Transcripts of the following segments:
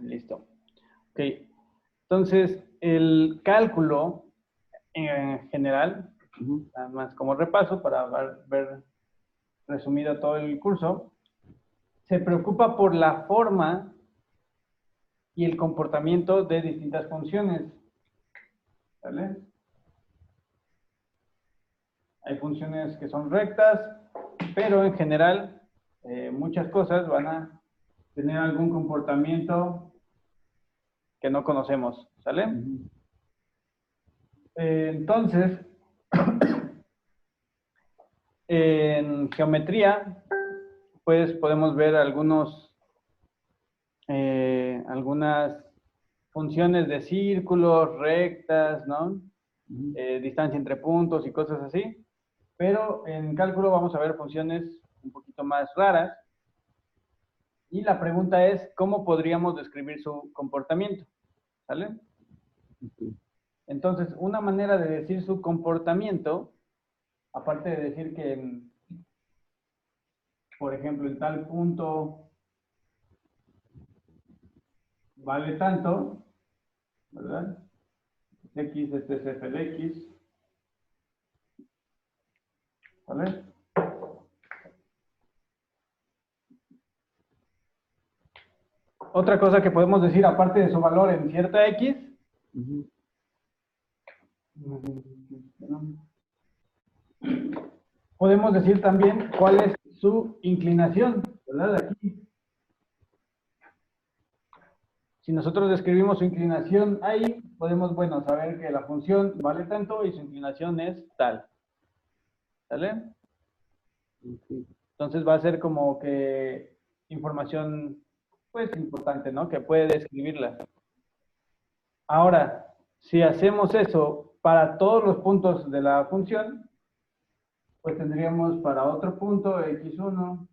Listo. Ok. Entonces, el cálculo en general, nada más como repaso para ver resumido todo el curso, se preocupa por la forma y el comportamiento de distintas funciones. ¿Vale? Hay funciones que son rectas, pero en general muchas cosas van a tener algún comportamiento que no conocemos, ¿sale? Entonces, en geometría, pues podemos ver algunas funciones de círculos, rectas, ¿no? Distancia entre puntos y cosas así. Pero en cálculo vamos a ver funciones un poquito más raras. Y la pregunta es, ¿cómo podríamos describir su comportamiento? ¿Sale? Entonces, una manera de decir su comportamiento, aparte de decir que, por ejemplo, en tal punto vale tanto, ¿verdad? X, este es f de x, ¿vale? Otra cosa que podemos decir, aparte de su valor en cierta x, podemos decir también cuál es su inclinación, ¿verdad? Aquí. Si nosotros describimos su inclinación ahí, podemos, bueno, saber que la función vale tanto y su inclinación es tal. ¿Sale? Entonces va a ser como que información, pues, importante, ¿no? Que puede describirla. Ahora, si hacemos eso para todos los puntos de la función, pues tendríamos para otro punto x1,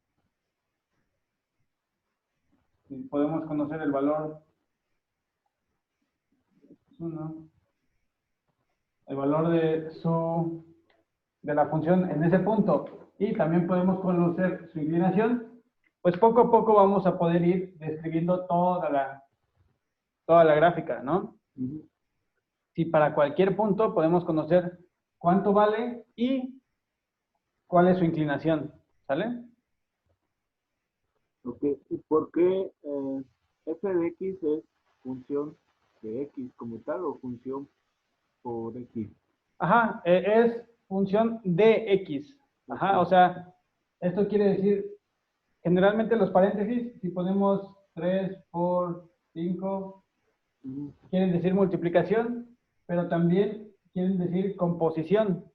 y podemos conocer el valor x1, el valor de la función en ese punto, y también podemos conocer su inclinación, pues poco a poco vamos a poder ir describiendo toda la gráfica, ¿no? Si para cualquier punto podemos conocer cuánto vale y cuál es su inclinación, ¿sale? Ok, ¿y por qué f de x es función de x como tal o función por x? Ajá, es función de x. Ajá, o sea, esto quiere decir, generalmente los paréntesis, si ponemos 3 por 5, quieren decir multiplicación, pero también quieren decir composición.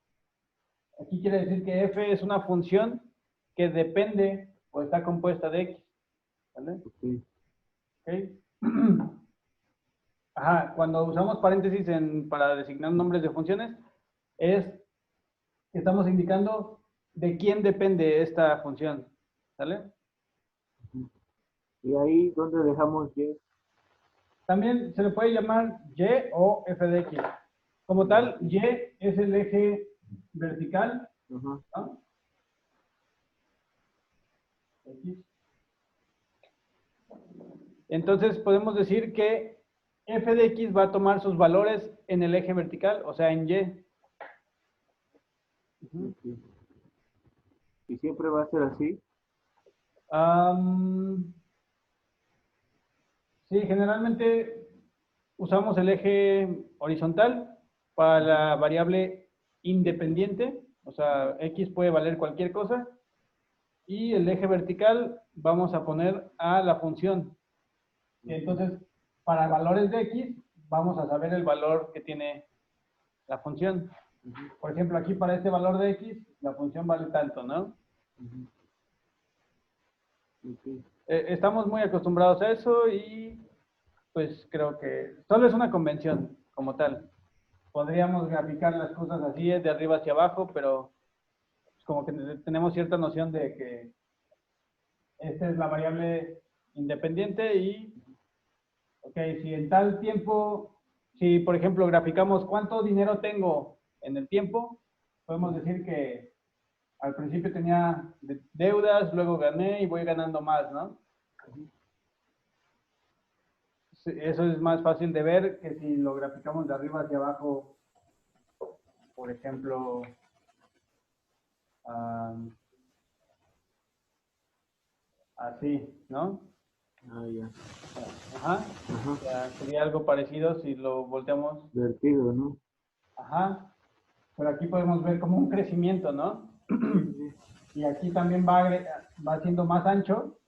Aquí quiere decir que f es una función que depende o está compuesta de x. ¿Vale? Okay. Ajá, cuando usamos paréntesis para designar nombres de funciones, es que estamos indicando de quién depende esta función. ¿Sale? Y ahí donde dejamos y. También se le puede llamar y o f de x. Como tal, y es el eje vertical, ¿no? X. Entonces podemos decir que f de x va a tomar sus valores en el eje vertical, o sea, en y. ¿Y siempre va a ser así? Sí, generalmente usamos el eje horizontal para la variable independiente, o sea, x puede valer cualquier cosa, y el eje vertical vamos a poner a la función. Entonces, para valores de x, vamos a saber el valor que tiene la función. Por ejemplo, aquí para este valor de x, la función vale tanto, ¿no? Estamos muy acostumbrados a eso y pues creo que solo es una convención como tal. Podríamos graficar las cosas así, de arriba hacia abajo, pero como que tenemos cierta noción de que esta es la variable independiente y, ok, si en tal tiempo, si por ejemplo graficamos cuánto dinero tengo en el tiempo, podemos decir que al principio tenía deudas, luego gané y voy ganando más, ¿no? eso es más fácil de ver que si lo graficamos de arriba hacia abajo, por ejemplo, así, ¿no? Ah, ya. Ajá. Ajá. O sea, sería algo parecido si lo volteamos. Vertido, ¿no? Ajá. Pero aquí podemos ver como un crecimiento, ¿no? Sí. Y aquí también va siendo más ancho,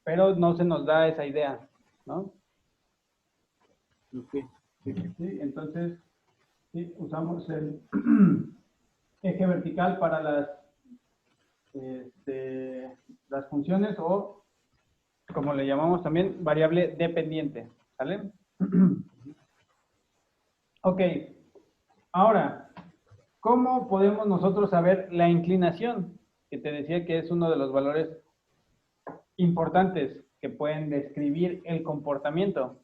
pero no se nos da esa idea, ¿no? Ok. Sí. Sí, entonces, sí, usamos el eje vertical para las funciones o, como le llamamos también, variable dependiente, ¿sale? Ok, ahora, ¿cómo podemos nosotros saber la inclinación? Que te decía que es uno de los valores importantes que pueden describir el comportamiento.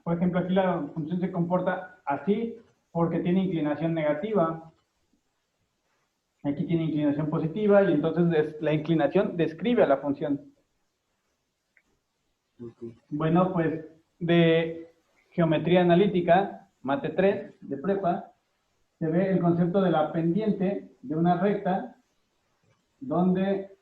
Por ejemplo, aquí la función se comporta así porque tiene inclinación negativa. Aquí tiene inclinación positiva y entonces la inclinación describe a la función. Ok. Bueno, pues de geometría analítica, mate 3 de prepa, se ve el concepto de la pendiente de una recta donde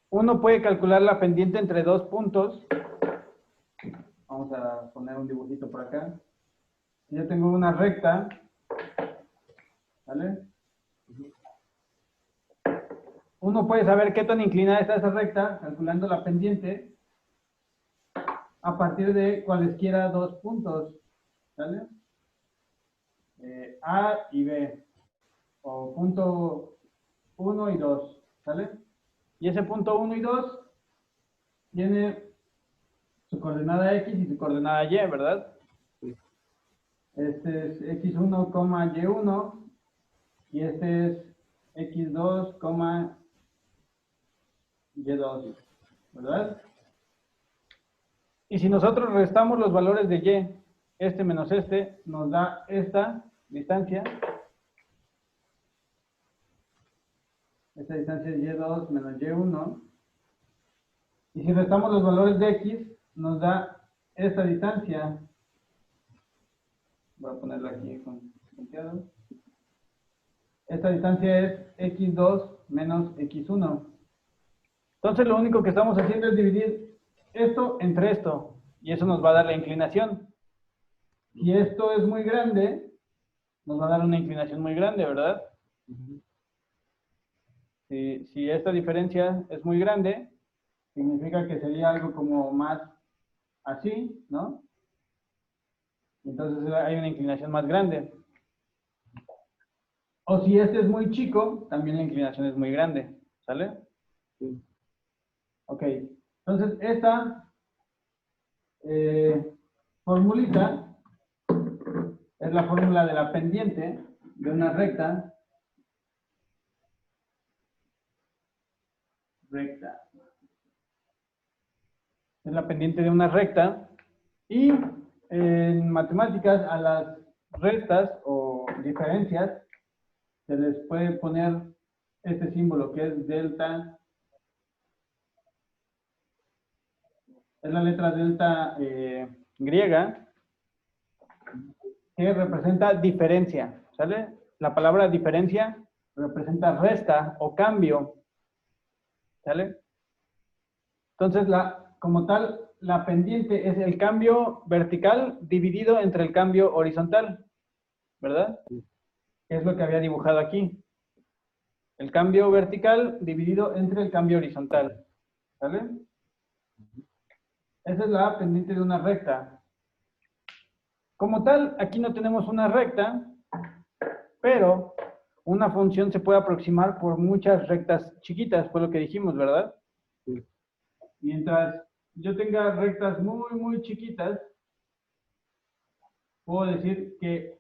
uno puede calcular la pendiente entre dos puntos. Vamos a poner un dibujito por acá. Yo tengo una recta, ¿vale? Uno puede saber qué tan inclinada está esa recta calculando la pendiente a partir de cualesquiera dos puntos, ¿vale? A y B, o punto 1 y 2, ¿sale? Y ese punto 1 y 2 tiene su coordenada X y su coordenada Y, ¿verdad? Sí. Este es X1, Y1 y este es X2, Y2, ¿verdad? Y si nosotros restamos los valores de Y, este menos este, nos da esta distancia. Esta distancia es Y2 menos Y1. Y si restamos los valores de X, nos da esta distancia. Voy a ponerlo aquí con punteado. Esta distancia es X2 menos X1. Entonces lo único que estamos haciendo es dividir esto entre esto. Y eso nos va a dar la inclinación. Si esto es muy grande, nos va a dar una inclinación muy grande, ¿verdad? Si esta diferencia es muy grande, significa que sería algo como más así, ¿no? Entonces hay una inclinación más grande. O si este es muy chico, también la inclinación es muy grande, ¿sale? Sí. Ok, entonces esta formulita es la fórmula de la pendiente de una recta. Es la pendiente de una recta. Y en matemáticas a las restas o diferencias se les puede poner este símbolo que es delta. Es la letra delta griega que representa diferencia, ¿sale? La palabra diferencia representa resta o cambio, ¿sale? Entonces, como tal, la pendiente es el cambio vertical dividido entre el cambio horizontal, ¿verdad? Sí. Es lo que había dibujado aquí. El cambio vertical dividido entre el cambio horizontal, ¿sale? Esa es la pendiente de una recta. Como tal, aquí no tenemos una recta, pero una función se puede aproximar por muchas rectas chiquitas, fue lo que dijimos, ¿verdad? Sí. Mientras yo tenga rectas muy, muy chiquitas, puedo decir que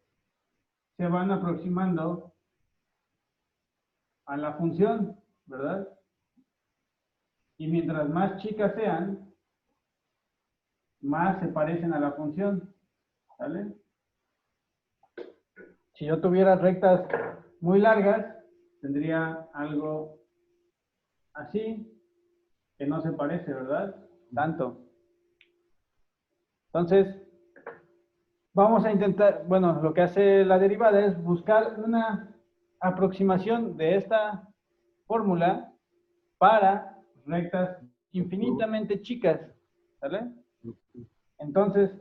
se van aproximando a la función, ¿verdad? Y mientras más chicas sean, más se parecen a la función, ¿vale? Si yo tuviera rectas muy largas, tendría algo así, que no se parece, ¿verdad? Tanto. Entonces, vamos a intentar, bueno, lo que hace la derivada es buscar una aproximación de esta fórmula para rectas infinitamente chicas, ¿vale? Entonces,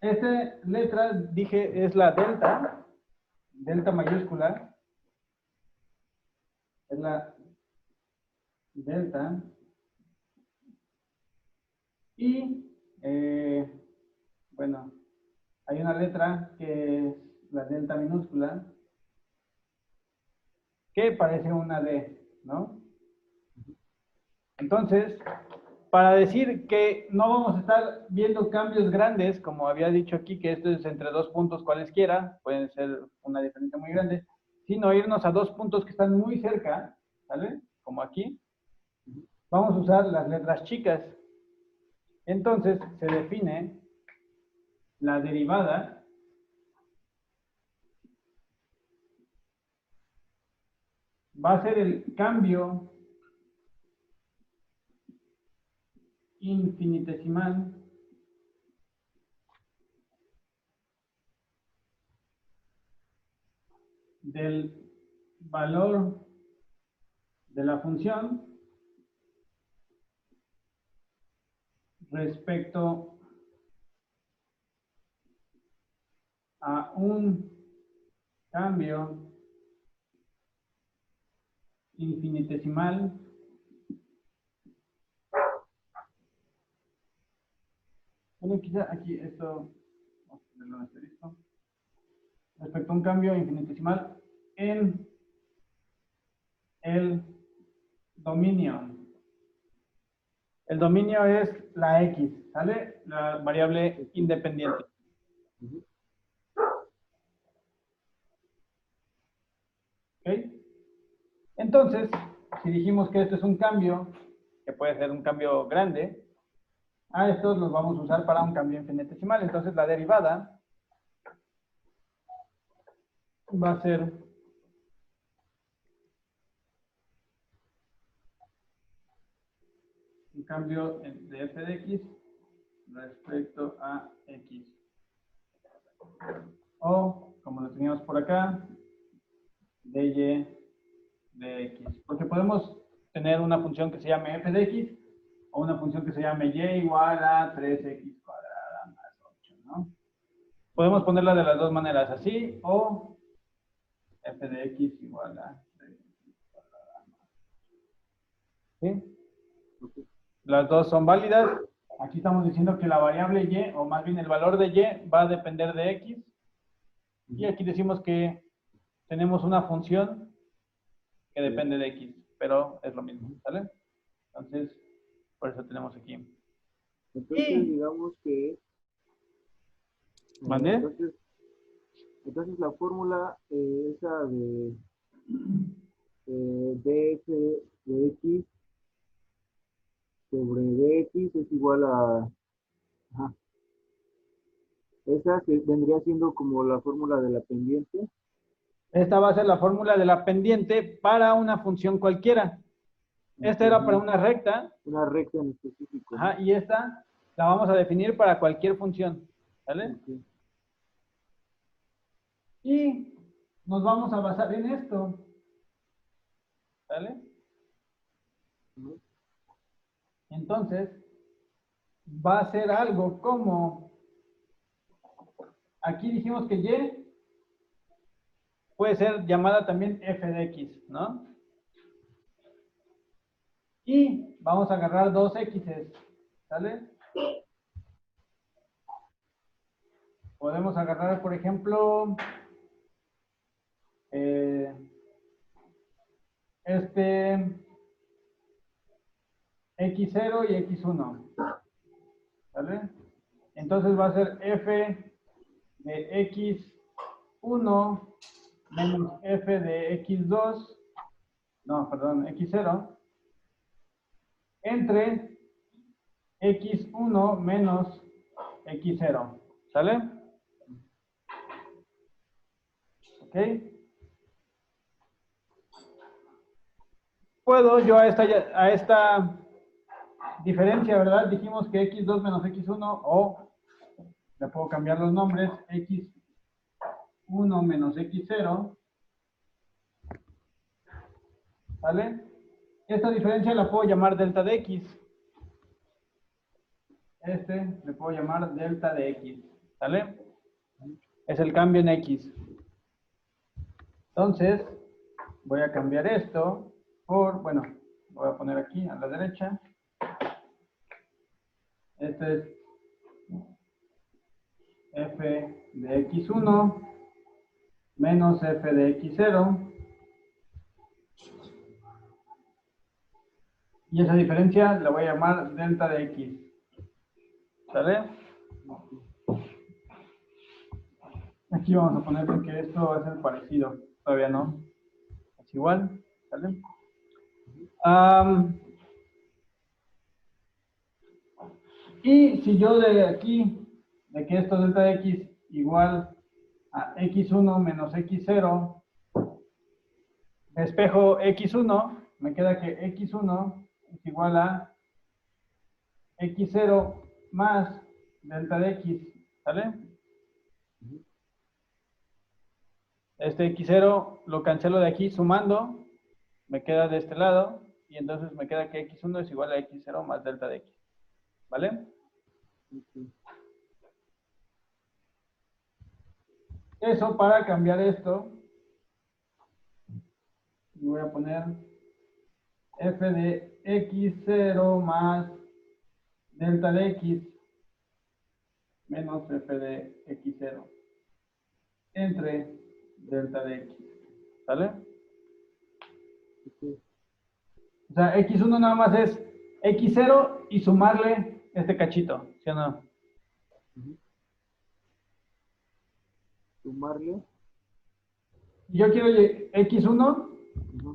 esta letra, dije, es la delta, delta mayúscula, es la delta, y, bueno, hay una letra que es la delta minúscula, que parece una D, ¿no? Entonces, para decir que no vamos a estar viendo cambios grandes, como había dicho aquí, que esto es entre dos puntos cualesquiera, pueden ser una diferencia muy grande, sino irnos a dos puntos que están muy cerca, ¿vale? Como aquí. Vamos a usar las letras chicas. Entonces, se define la derivada va a ser el cambio infinitesimal del valor de la función respecto a un cambio infinitesimal bueno, quizá aquí esto vamos a ponerlo en asterisco respecto a un cambio infinitesimal en el dominio. El dominio es la X, ¿sale? La variable independiente. ¿Ok? Entonces, si dijimos que esto es un cambio, que puede ser un cambio grande, a estos los vamos a usar para un cambio infinitesimal. Entonces, la derivada va a ser un cambio de f de x respecto a x. O, como lo teníamos por acá, dy de x. Porque podemos tener una función que se llame f de x o una función que se llame y igual a 3x cuadrada más 8, ¿no? Podemos ponerla de las dos maneras, así o f de x igual a 3x cuadrada más 8. ¿Sí? Las dos son válidas. Aquí estamos diciendo que la variable y, o más bien el valor de y, va a depender de x. Y aquí decimos que tenemos una función que depende de x, pero es lo mismo, ¿sale? Entonces, por eso tenemos aquí. Entonces, digamos que... ¿Mandé? Entonces la fórmula esa de df de x sobre dx es igual a... Ajá, esa vendría siendo como la fórmula de la pendiente. Esta va a ser la fórmula de la pendiente para una función cualquiera. Esta era para una recta. Una recta en específico. Ajá, y esta la vamos a definir para cualquier función. ¿Vale? Okay. Y nos vamos a basar en esto. ¿Vale? Entonces, va a ser algo como, aquí dijimos que y puede ser llamada también f de x, ¿no? Y vamos a agarrar dos x's, ¿sale? Podemos agarrar, por ejemplo, x0 y x1, ¿vale? Entonces va a ser f de x1 menos f de x2, no, perdón, x0, entre x1 menos x0, ¿sale? Puedo yo a esta diferencia, ¿verdad? Dijimos que x2 menos x1, o le puedo cambiar los nombres, x1 menos x0, ¿vale? Esta diferencia la puedo llamar delta de x. Le puedo llamar delta de x, ¿vale? Es el cambio en x. Entonces, voy a cambiar esto por, bueno, voy a poner aquí a la derecha. Este es f de x1 menos f de x0. Y esa diferencia la voy a llamar delta de x. ¿Sale? Aquí vamos a poner que esto va a ser parecido. Todavía no. Es igual. ¿Sale? Y si yo de aquí, de que esto delta de x igual a x1 menos x0, despejo x1, me queda que x1 es igual a x0 más delta de x, ¿sale? Este x0 lo cancelo de aquí sumando, me queda de este lado, y entonces me queda que x1 es igual a x0 más delta de x, ¿vale? Eso para cambiar esto, voy a poner f de x0 más delta de x menos f de x0 entre delta de x, ¿vale? O sea, x1 nada más es x0 y sumarle este cachito, ¿sí o no? Sumarle. Y yo quiero x1,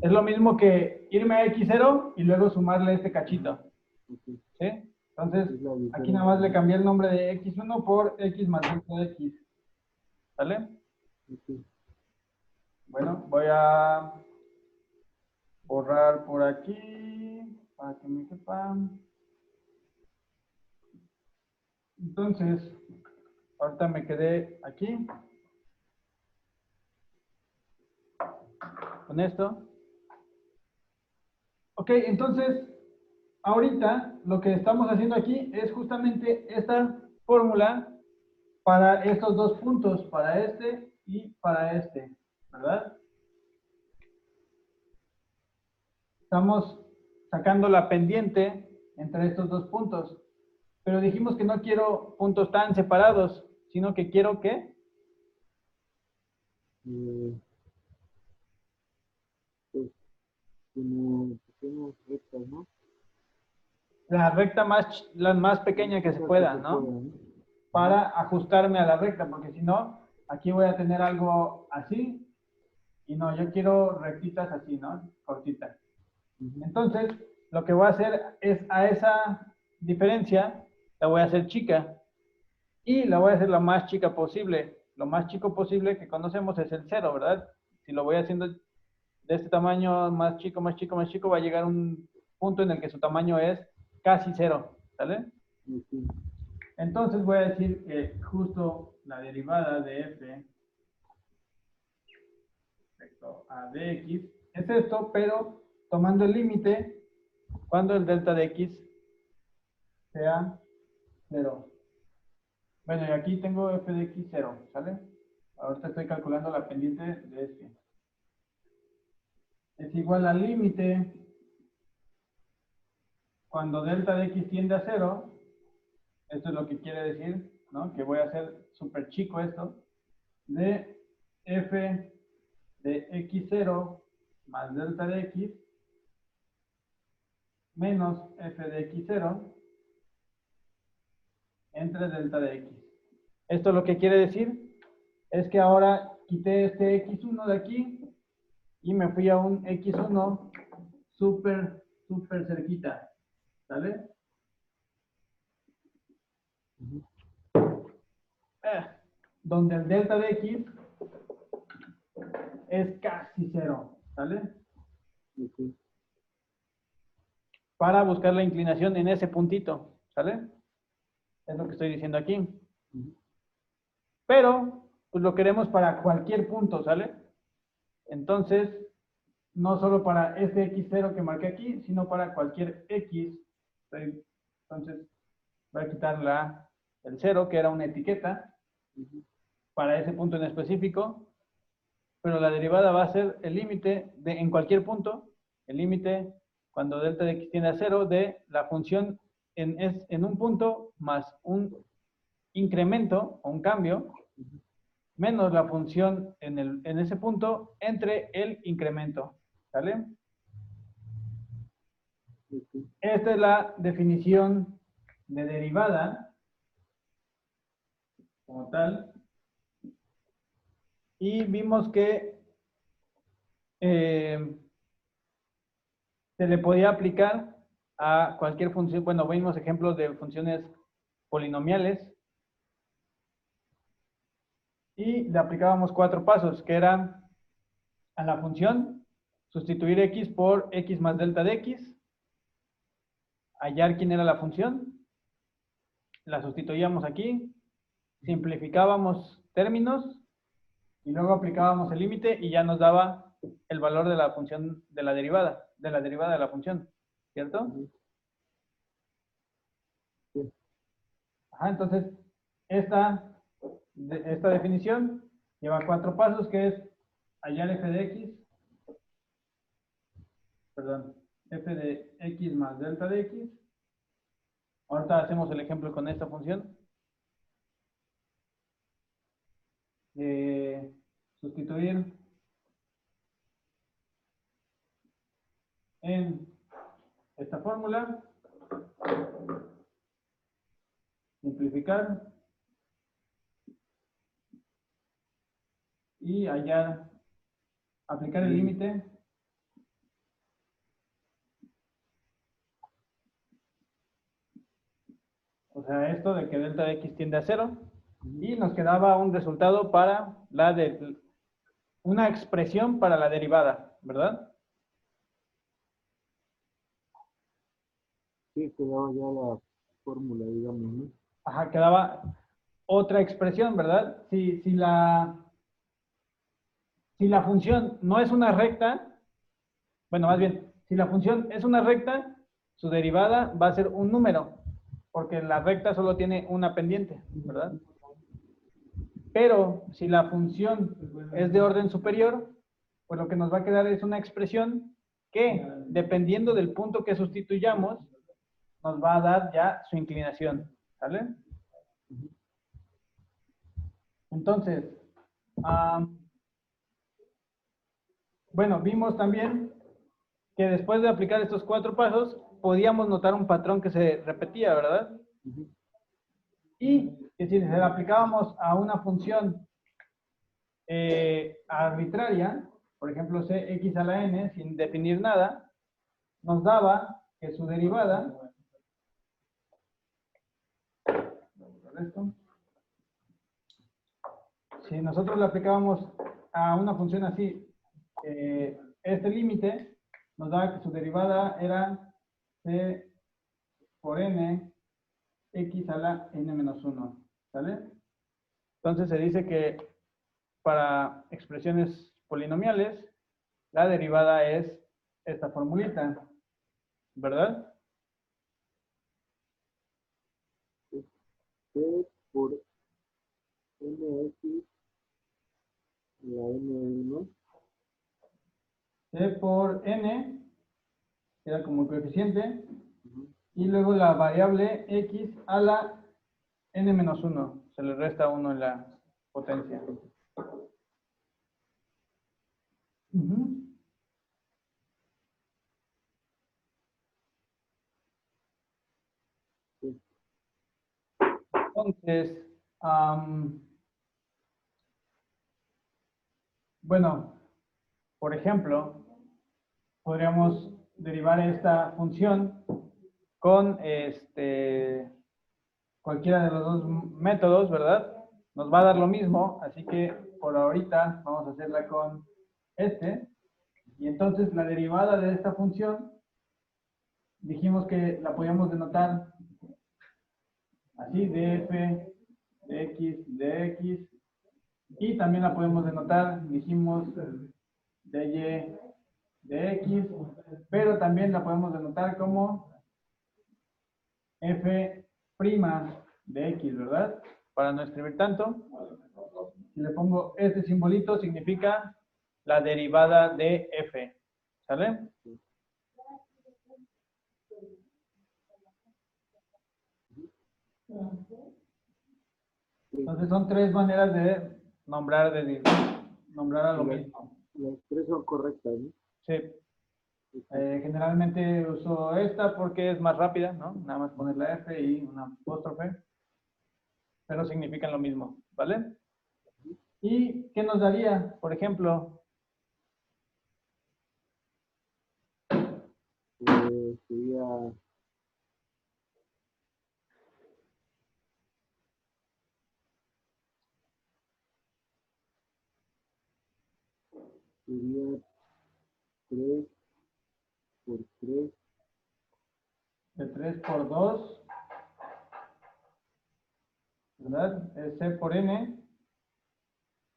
es lo mismo que irme a x0 y luego sumarle este cachito. ¿Sí? Entonces, aquí nada más le cambié el nombre de x1 por x más delta de x. ¿Vale? Bueno, voy a borrar por aquí para que me quepa. Entonces, ahorita me quedé aquí con esto. Ok, entonces, ahorita lo que estamos haciendo aquí es justamente esta fórmula para estos dos puntos, para este y para este, ¿verdad? Estamos sacando la pendiente entre estos dos puntos, pero dijimos que no quiero puntos tan separados, sino que quiero ¿qué? Pues, como pequeñas rectas, ¿no? La recta la más pequeña que se pueda, ¿no? Para ajustarme a la recta, porque si no, aquí voy a tener algo así, y no, yo quiero rectitas así, ¿no? Cortitas. Entonces, lo que voy a hacer es a esa diferencia, la voy a hacer chica, y la voy a hacer la más chica posible. Lo más chico posible que conocemos es el 0, ¿verdad? Si lo voy haciendo de este tamaño, más chico, más chico, más chico, va a llegar a un punto en el que su tamaño es casi 0, ¿sale? Entonces voy a decir que justo la derivada de f respecto a dx es esto, pero tomando el límite cuando el delta de x sea 0. Bueno, y aquí tengo f de x 0, ¿sale? Ahorita estoy calculando la pendiente de este. Es igual al límite cuando delta de x tiende a 0. Esto es lo que quiere decir, ¿no? Que voy a hacer súper chico esto. De f de x0 más delta de x menos f de x0 entre delta de x. Esto lo que quiere decir es que ahora quité este x1 de aquí y me fui a un x1 súper cerquita, ¿sale? Donde el delta de x es casi cero, ¿sale? Ok. Para buscar la inclinación en ese puntito, ¿sale? Es lo que estoy diciendo aquí. Ujú. Pero, pues lo queremos para cualquier punto, ¿sale? Entonces, no solo para este x0 que marqué aquí, sino para cualquier x. Entonces, voy a quitar el 0, que era una etiqueta, Ujú. para ese punto en específico, pero la derivada va a ser el límite en cualquier punto, el límite cuando delta de x tiende a 0 de la función en un punto más un incremento o un cambio, menos la función en ese punto entre el incremento, ¿sale? Ok. Esta es la definición de derivada como tal. Y vimos que se le podía aplicar a cualquier función. Bueno, vimos ejemplos de funciones polinomiales y le aplicábamos 4 pasos, que eran a la función, sustituir x por x más delta de x, hallar quién era la función, la sustituíamos aquí, simplificábamos términos y luego aplicábamos el límite y ya nos daba el valor de la función de la derivada de la función, ¿cierto? Ujú. Sí. Ajá, entonces, esta definición lleva 4 pasos, que es hallar f de x, perdón, f de x más delta de x. Ahorita hacemos el ejemplo con esta función. Sustituir en esta fórmula, simplificar y hallar, aplicar el límite o sea, esto de que delta de x tiende a 0, y nos quedaba un resultado para una expresión para la derivada, ¿verdad? Sí, quedaba ya la fórmula, digamos, ¿no? Ajá, quedaba otra expresión, ¿verdad? Si la función no es una recta, bueno, más bien, si la función es una recta, su derivada va a ser un número, porque la recta solo tiene una pendiente, ¿verdad? Pero si la función es de orden superior, pues lo que nos va a quedar es una expresión que, dependiendo del punto que sustituyamos, nos va a dar ya su inclinación, ¿sale? Entonces, bueno, vimos también que después de aplicar estos 4 pasos, podíamos notar un patrón que se repetía, ¿verdad? Ujú. Y que si se le aplicábamos a una función arbitraria, por ejemplo, cx a la n, sin definir nada, nos daba que su derivada, si nosotros le aplicábamos a una función así, este límite, nos daba que su derivada era c por n x a la n menos 1, ¿sale? Entonces se dice que para expresiones polinomiales, la derivada es esta formulita, ¿verdad? C por NX, la N1. C por n, queda como coeficiente, Ujú. y luego la variable x a la n menos 1, se le resta 1 en la potencia. Ujú. Sí. Entonces, bueno, por ejemplo, podríamos derivar esta función con cualquiera de los dos métodos, ¿verdad? Nos va a dar lo mismo, así que por ahorita vamos a hacerla con y entonces la derivada de esta función, dijimos que la podíamos denotar así, df, dx, y también la podemos denotar, dijimos, dy, dx, pero también la podemos denotar como f' de x, ¿verdad? Para no escribir tanto, si le pongo este simbolito, significa la derivada de f, ¿sale? Entonces son tres maneras de nombrar a lo mismo. Las tres son correctas, ¿no? Sí. Generalmente uso esta porque es más rápida, ¿no? Nada más poner la F y una apóstrofe, pero significan lo mismo, ¿vale? ¿Y qué nos daría, por ejemplo? Sería sería 3 por 3. De 3 por 2, ¿verdad? Es C por N.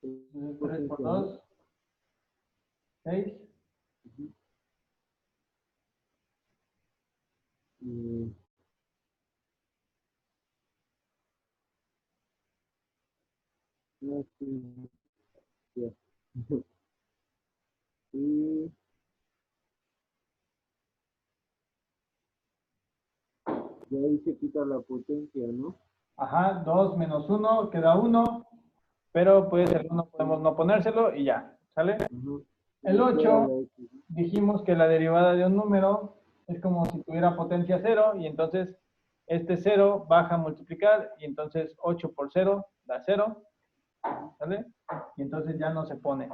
Entonces 3 por 2, 6. Y de ahí se quita la potencia, ¿no? Ajá, 2 menos 1 queda 1, pero pues el 1 podemos no ponérselo y ya, ¿sale? El 8, dijimos que la derivada de un número es como si tuviera potencia 0, y entonces este 0 baja a multiplicar, y entonces 8 por 0 da 0, ¿sale? Y entonces ya no se pone.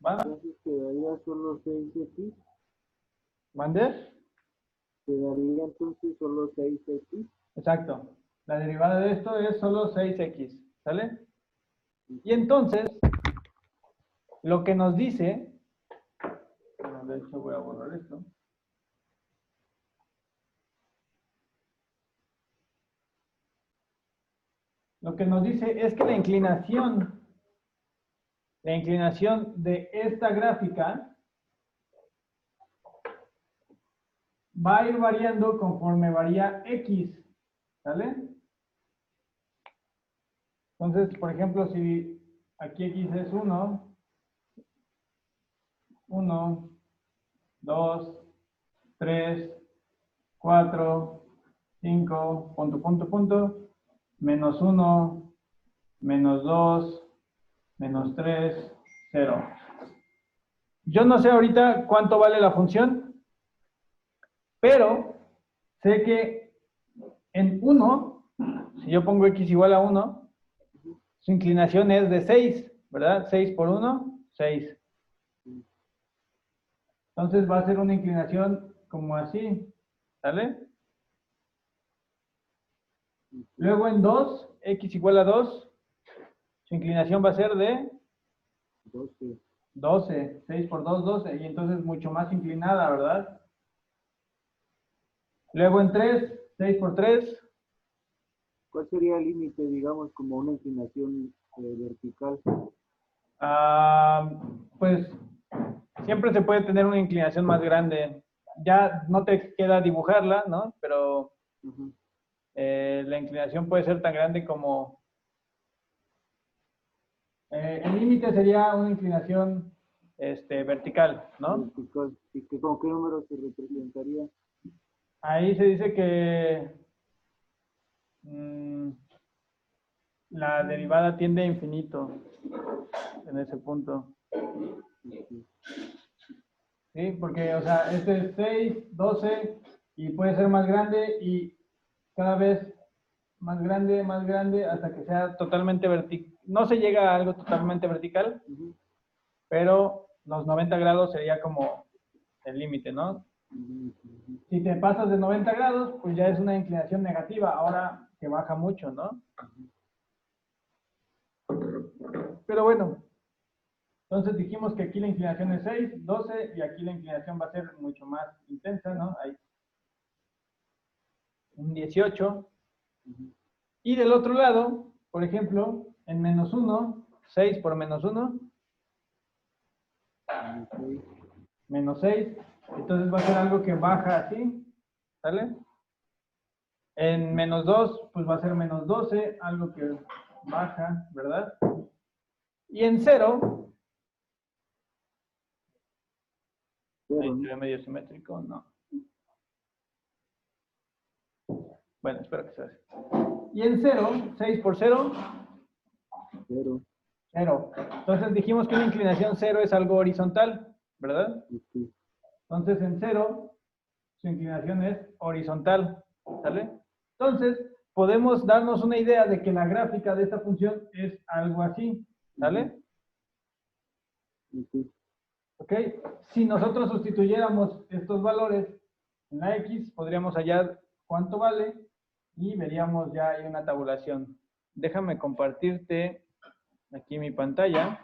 ¿Va? Entonces quedaría solo 6x. ¿Mande? Quedaría entonces solo 6x. Exacto. La derivada de esto es solo 6x, ¿sale? Y entonces, lo que nos dice, bueno, de hecho voy a borrar esto. Lo que nos dice es que la inclinación de esta gráfica va a ir variando conforme varía x, ¿sale? Entonces, por ejemplo, si aquí x es 1, 1, 2, 3, 4, 5, punto, punto, punto, menos 1, menos 2, menos 3, 0. Yo no sé ahorita cuánto vale la función, pero sé que en 1, si yo pongo x igual a 1, su inclinación es de 6, ¿verdad? 6 por 1, 6. Entonces va a ser una inclinación como así, ¿sale? Luego en 2, x igual a 2, su inclinación va a ser de 12. 6 por 2, 12, y entonces mucho más inclinada, ¿verdad? Luego en 3, 6 por 3. ¿Cuál sería el límite, digamos, como una inclinación vertical? Pues siempre se puede tener una inclinación más grande. Ya no te queda dibujarla, ¿no? Pero la inclinación puede ser tan grande como... el límite sería una inclinación vertical, ¿no? Vertical. ¿Y que con qué número se representaría? Ahí se dice que la derivada tiende a infinito en ese punto. ¿Sí? Porque, o sea, este es 6, 12, y puede ser más grande y cada vez más grande, hasta que sea totalmente vertical. No se llega a algo totalmente vertical, pero los 90 grados sería como el límite, ¿no? Si te pasas de 90 grados, pues ya es una inclinación negativa, ahora que baja mucho, ¿no? Pero bueno, Entonces dijimos que aquí la inclinación es 6, 12, y aquí la inclinación va a ser mucho más intensa, ¿no? Hay un 18. Y del otro lado, por ejemplo, en menos 1, 6 por menos 1, menos 6. Entonces va a ser algo que baja así, ¿sale? En menos 2, pues va a ser menos 12, algo que baja, ¿verdad? Y en 0, ahí se ve medio simétrico, no. Bueno, espero que sea así. Y en 0, 6 por 0, 0. Entonces dijimos que una inclinación 0 es algo horizontal, ¿verdad? Entonces en 0, su inclinación es horizontal, ¿sale? Entonces, podemos darnos una idea de que la gráfica de esta función es algo así, ¿sale? ¿Ok? Si nosotros sustituyéramos estos valores en la X, podríamos hallar cuánto vale y veríamos ya ahí una tabulación. Déjame compartirte aquí mi pantalla.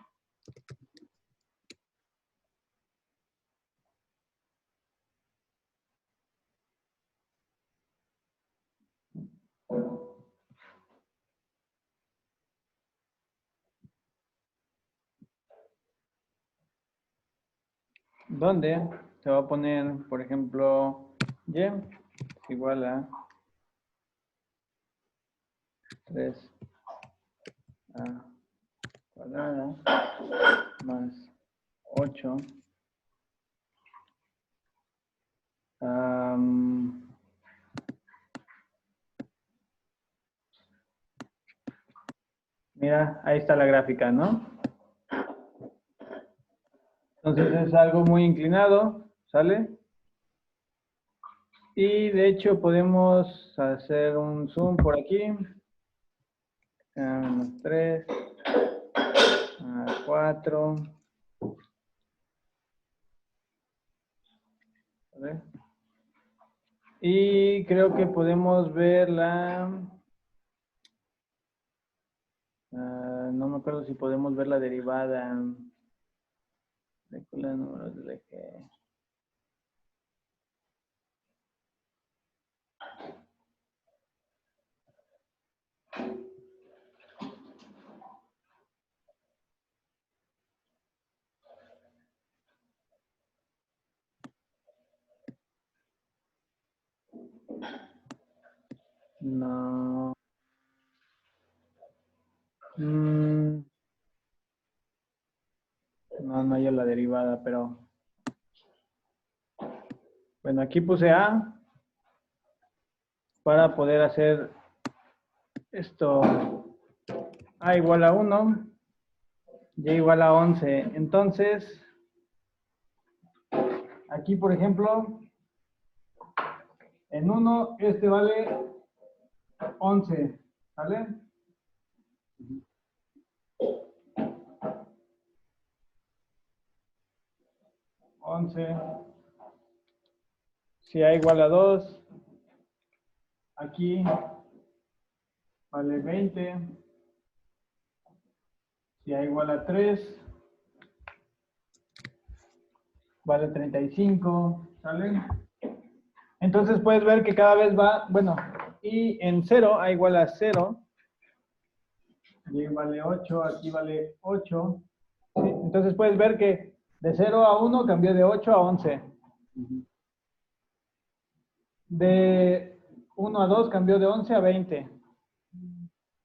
Donde se va a poner, por ejemplo, y es igual a 3 a cuadrada más 8 mira, ahí está la gráfica, ¿no? Entonces es algo muy inclinado, ¿sale? Y de hecho podemos hacer un zoom por aquí. Menos 3, 4. ¿Vale? Y creo que podemos ver la... no me acuerdo si podemos ver la derivada. Los números del eje. No. No, no hay la derivada, pero... Bueno, aquí puse A para poder hacer esto. A igual a 1, Y igual a 11. Entonces, aquí, por ejemplo, en 1, este vale 11, ¿vale? Si A igual a 2, aquí vale 20. Si A igual a 3, vale 35, ¿sale? Entonces puedes ver que cada vez va, bueno, y en 0, A igual a 0, y vale 8, aquí vale 8. ¿Sí? Entonces puedes ver que de 0 a 1 cambió de 8 a 11. De 1 a 2 cambió de 11 a 20.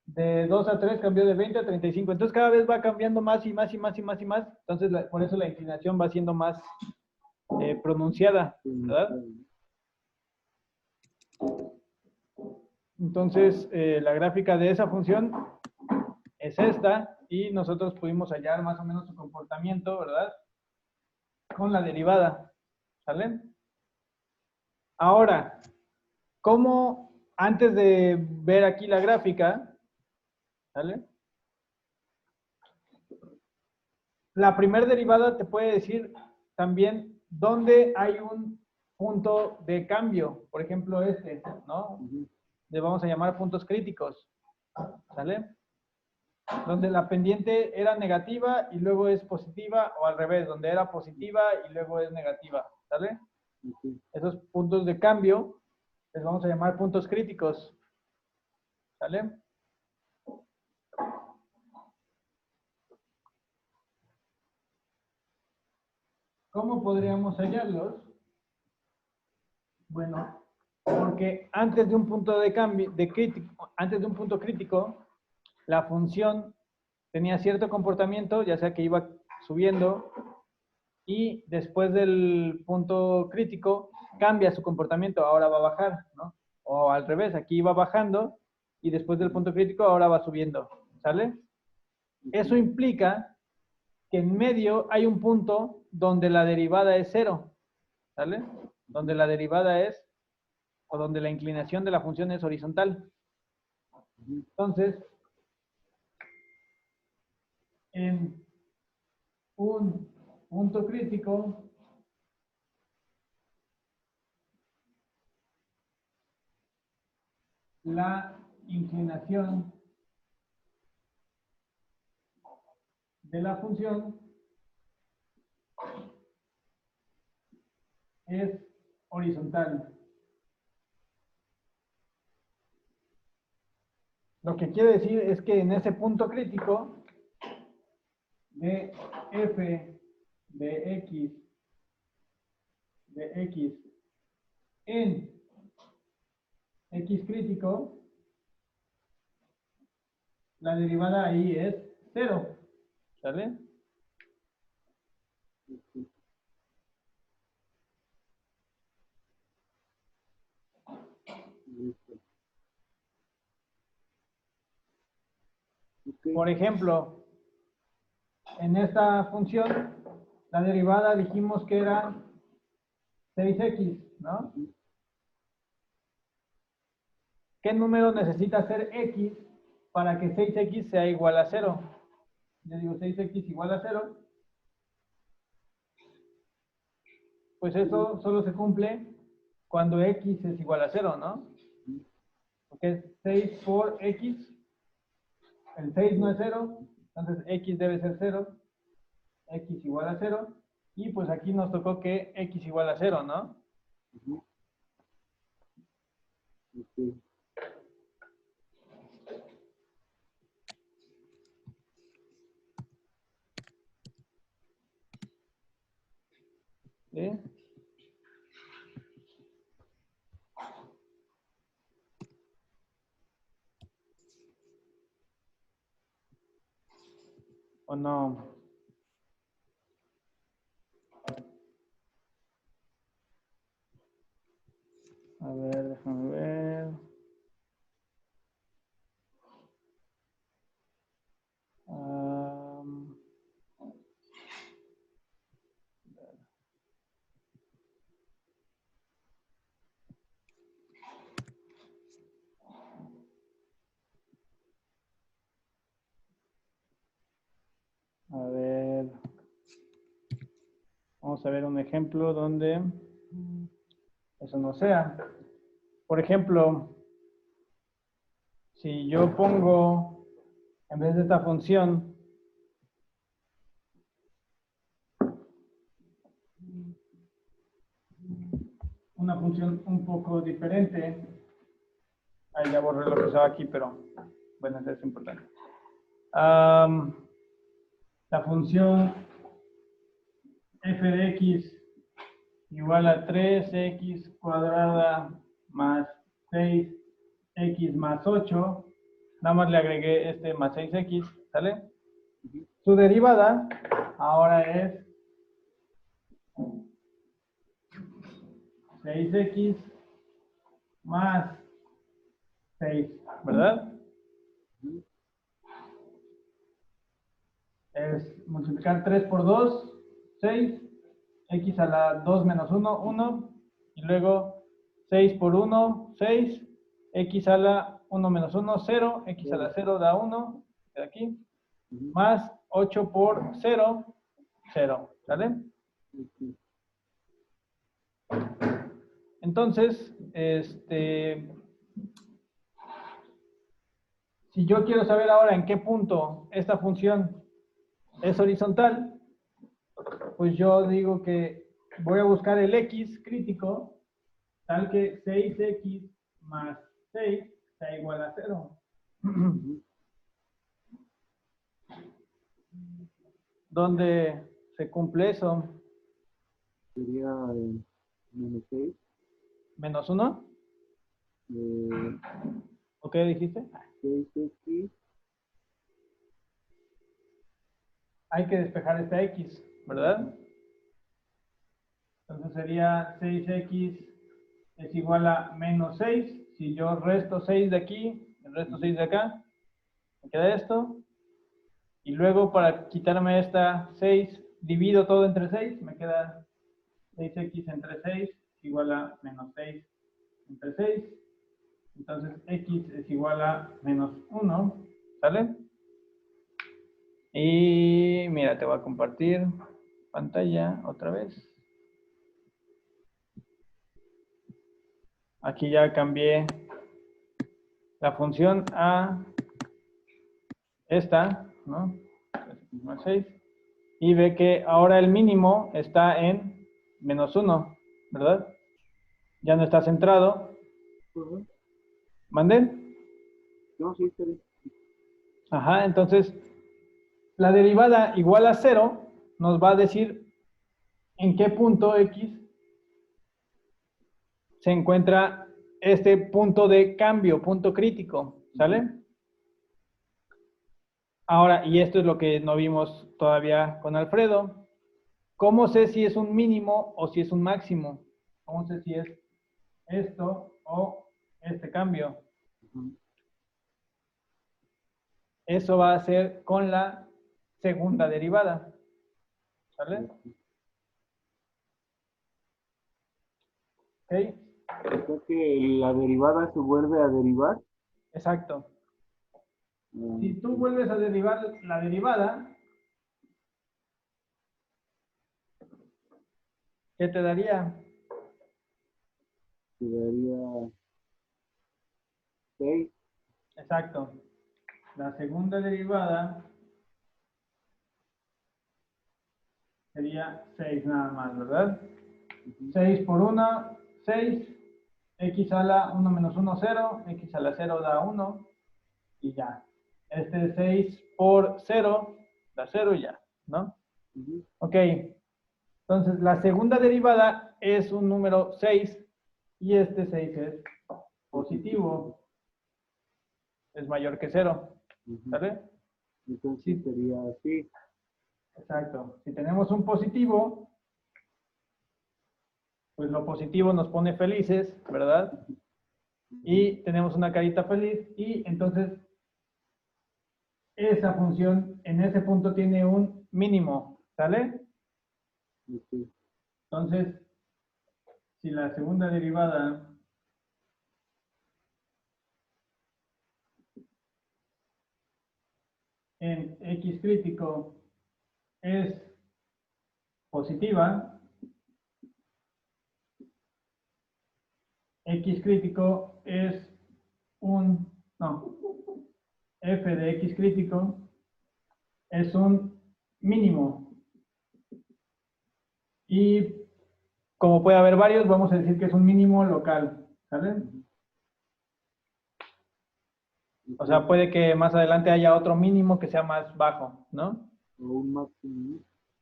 De 2 a 3 cambió de 20 a 35. Entonces cada vez va cambiando más y más y más y más y más. Entonces por eso la inclinación va siendo más pronunciada, ¿verdad? Entonces la gráfica de esa función es esta y nosotros pudimos hallar más o menos su comportamiento, ¿verdad? Con la derivada, ¿sale? Ahora, ¿cómo antes de ver aquí la gráfica, ¿sale? La primera derivada te puede decir también dónde hay un punto de cambio. Por ejemplo, este, ¿no? Le vamos a llamar puntos críticos. ¿Sale? donde la pendiente era negativa y luego es positiva, o al revés, donde era positiva y luego es negativa, ¿sale? Esos puntos de cambio les vamos a llamar puntos críticos, ¿sale? ¿Cómo podríamos hallarlos? Bueno, porque antes de un punto de cambio, antes de un punto crítico, la función tenía cierto comportamiento, ya sea que iba subiendo, y después del punto crítico cambia su comportamiento, ahora va a bajar, ¿no? O al revés, aquí iba bajando y después del punto crítico ahora va subiendo, ¿sale? Eso implica que en medio hay un punto donde la derivada es cero, ¿sale? Donde la derivada es, o donde la inclinación de la función es horizontal. Entonces, en un punto crítico, la inclinación de la función es horizontal. Lo que quiere decir es que en ese punto crítico de f de x en x crítico, la derivada ahí es 0, ¿sale? Por ejemplo, en esta función, la derivada dijimos que era 6x, ¿no? ¿Qué número necesita ser x para que 6x sea igual a 0? Yo digo 6x igual a 0. Pues eso solo se cumple cuando x es igual a 0, ¿no? Porque es 6 por x. El 6 no es 0, entonces x debe ser 0. X igual a 0. Y pues aquí nos tocó que x igual a 0, ¿no? ¿Sí? ¿O no? A ver, déjame ver. A ver. Vamos a ver un ejemplo donde eso no sea. Por ejemplo, si yo pongo, en vez de esta función, una función un poco diferente. Ahí ya borré lo que estaba aquí, pero bueno, eso es importante. La función f de x igual a 3x cuadrada más 6x más 8. Nada más le agregué este más 6x, ¿sale? Su derivada ahora es 6x más 6, ¿verdad? Es multiplicar 3 por 2, 6, x a la 2 menos 1, 1, y luego 6 por 1, 6, x a la 1 menos 1, 0, x a la 0 da 1, de aquí, más 8 por 0, 0, ¿sale? Entonces, si yo quiero saber ahora en qué punto esta función es horizontal, pues yo digo que voy a buscar el x crítico tal que 6x más 6 sea igual a 0. ¿Dónde se cumple eso? Sería menos 6. ¿Menos 1? ¿O qué dijiste? 6x. Hay que despejar esta x, ¿verdad? Entonces sería 6x es igual a menos 6. Si yo resto 6 de aquí, resto 6 de acá, me queda esto. Y luego para quitarme esta 6, divido todo entre 6, me queda 6x entre 6 es igual a menos 6 entre 6. Entonces x es igual a menos 1, ¿sale? Y mira, te voy a compartir pantalla otra vez. Aquí ya cambié la función a esta, ¿no? 6. Y ve que ahora el mínimo está en menos 1, ¿verdad? Ya no está centrado. ¿Manden? No, sí, está bien. Ajá, entonces la derivada igual a 0 nos va a decir en qué punto x se encuentra este punto de cambio, punto crítico, ¿sale? Ahora, y esto es lo que no vimos todavía con Alfredo. ¿Cómo sé si es un mínimo o si es un máximo? ¿Cómo sé si es esto o este cambio? Eso va a ser con la segunda derivada, ¿sale? ¿Ok? O sea que la derivada se vuelve a derivar. Exacto. Si tú vuelves a derivar la derivada, ¿qué te daría? Te daría 6. Exacto. La segunda derivada sería 6 nada más, ¿verdad? 6 por 1, 6. X a la 1 menos 1, 0. X a la 0 da 1. Y ya. Este 6 por 0 da 0 y ya, ¿no? Ok. Entonces, la segunda derivada es un número 6 y este 6 es positivo. Es mayor que 0. ¿Sale? Entonces Sí. sería así. Exacto. Si tenemos un positivo, pues lo positivo nos pone felices, ¿verdad? Y tenemos una carita feliz y entonces esa función en ese punto tiene un mínimo, ¿sale? Entonces, si la segunda derivada en x crítico es positiva, x crítico es f de x crítico es un mínimo. Y como puede haber varios, vamos a decir que es un mínimo local, ¿sale? O sea, puede que más adelante haya otro mínimo que sea más bajo, ¿no? O un máximo.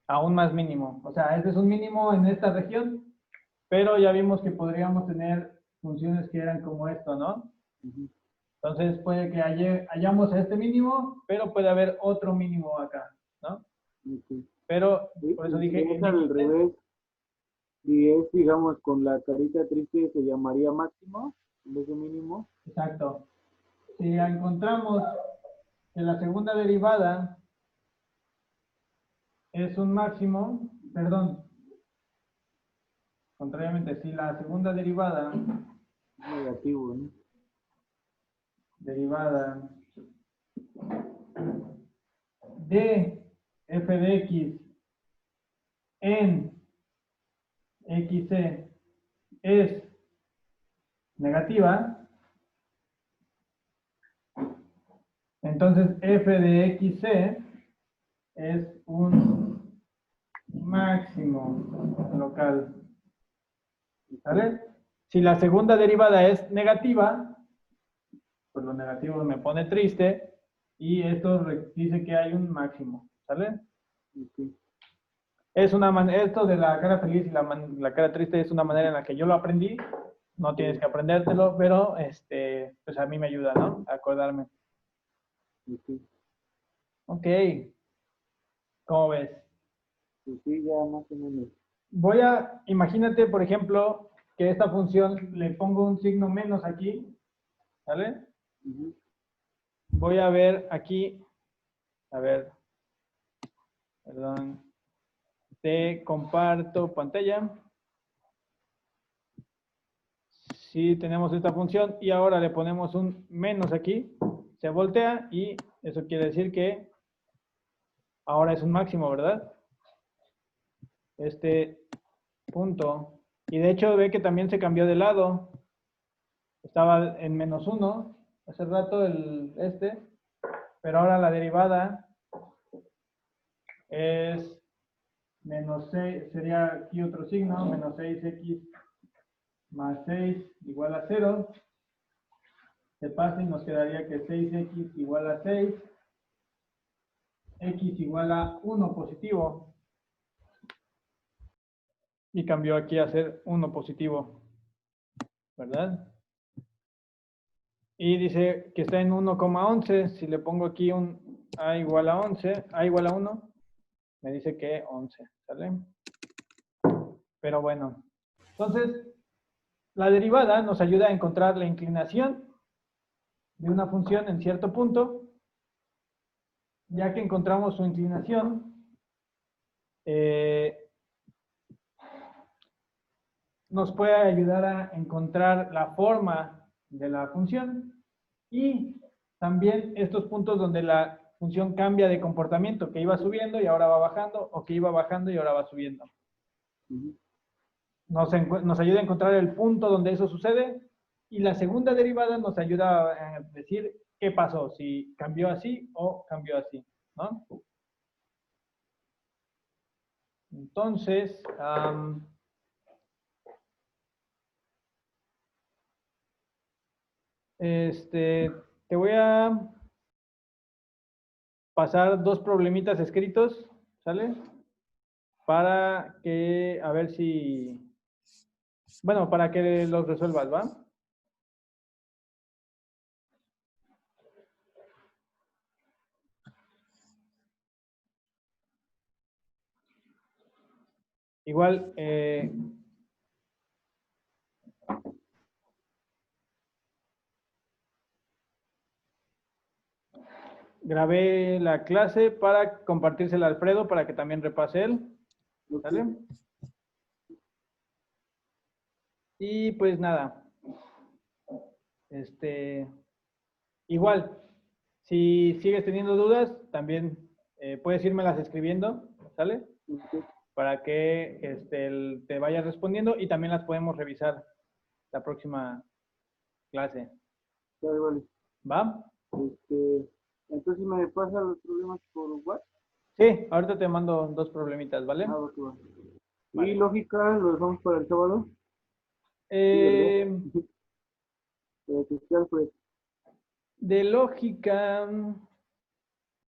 Aún más mínimo. O sea, este es un mínimo en esta región, pero ya vimos que podríamos tener funciones que eran como esto, ¿no? Entonces puede que hayamos este mínimo, pero puede haber otro mínimo acá, ¿no? Pero, por eso dije... Si es al revés, si es, digamos, con la carita triste, se llamaría máximo en vez de mínimo. Exacto. Si encontramos que la segunda derivada es un máximo, perdón, contrariamente, si la segunda derivada Negativo, ¿no? derivada de f de x en xc es negativa, Entonces, f de xc es un máximo local. ¿Vale? Si la segunda derivada es negativa, pues lo negativo me pone triste y esto dice que hay un máximo. ¿Sale? Ok. Es esto de la cara feliz y la cara triste es una manera en la que yo lo aprendí. No tienes que aprendértelo, pero pues a mí me ayuda, ¿no? A acordarme. Ok. Ok. ¿Cómo ves? Pues sí, ya más o menos. Imagínate, por ejemplo, que esta función le pongo un signo menos aquí, ¿vale? Ujú. Voy a ver aquí, a ver, perdón, te comparto pantalla. Sí, tenemos esta función y ahora le ponemos un menos aquí, se voltea y eso quiere decir que ahora es un máximo, ¿verdad? Este punto. Y de hecho ve que también se cambió de lado. Estaba en -1 hace rato pero ahora la derivada es -6, sería aquí otro signo, menos 6x más 6 igual a 0. Se pasa y nos quedaría que 6x igual a 6, x igual a 1 positivo. Y cambió aquí a ser 1 positivo, ¿verdad? Y dice que está en 1,11. Si le pongo aquí un a igual a 11, a igual a 1, me dice que 11, ¿sale? Pero bueno, entonces la derivada nos ayuda a encontrar la inclinación de una función en cierto punto. Ya que encontramos su inclinación, nos puede ayudar a encontrar la forma de la función y también estos puntos donde la función cambia de comportamiento, que iba subiendo y ahora va bajando, o que iba bajando y ahora va subiendo. Ujú. Nos ayuda a encontrar el punto donde eso sucede y la segunda derivada nos ayuda a decir qué pasó, si cambió así o cambió así, ¿no? Entonces, te voy a pasar dos problemitas escritos, ¿sale? Para que, a ver si, bueno, para que los resuelvas, ¿va? Igual, grabé la clase para compartírsela a Alfredo para que también repase él, Ok. ¿sale? Y pues nada, igual, si sigues teniendo dudas, también puedes irmelas escribiendo, ¿sale? Ok. Para que te vaya respondiendo y también las podemos revisar la próxima clase. Vale, vale. ¿Va? Entonces me pasa los problemas por WhatsApp. Sí, ahorita te mando dos problemitas, ¿vale? Ah, va que va. Y Vale. lógica, lo dejamos para el sábado. Sí, ¿verdad? Eh, Especial, pues. de lógica,